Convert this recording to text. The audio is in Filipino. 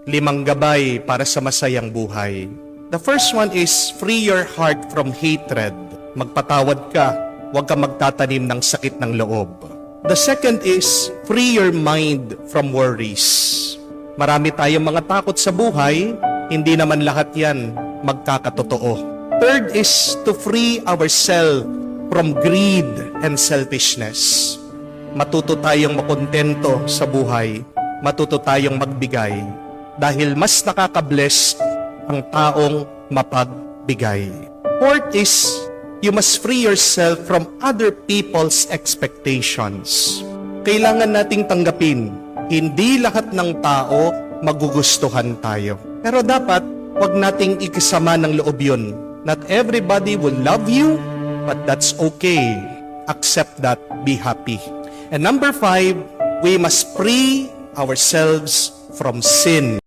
5 gabay para sa masayang buhay. The first one is free your heart from hatred. Magpatawad ka, huwag ka magtatanim ng sakit ng loob. The second is free your mind from worries. Marami tayong mga takot sa buhay, hindi naman lahat yan magkakatotoo. Third is to free ourselves from greed and selfishness. Matuto tayong makontento sa buhay, matuto tayong magbigay, dahil mas nakaka-bless ang taong mapagbigay. Fourth is, you must free yourself from other people's expectations. Kailangan nating tanggapin, hindi lahat ng tao magugustuhan tayo. Pero dapat, wag nating ikisama ng loob yun. Not everybody will love you, but that's okay. Accept that, be happy. And number 5, we must free ourselves from sin.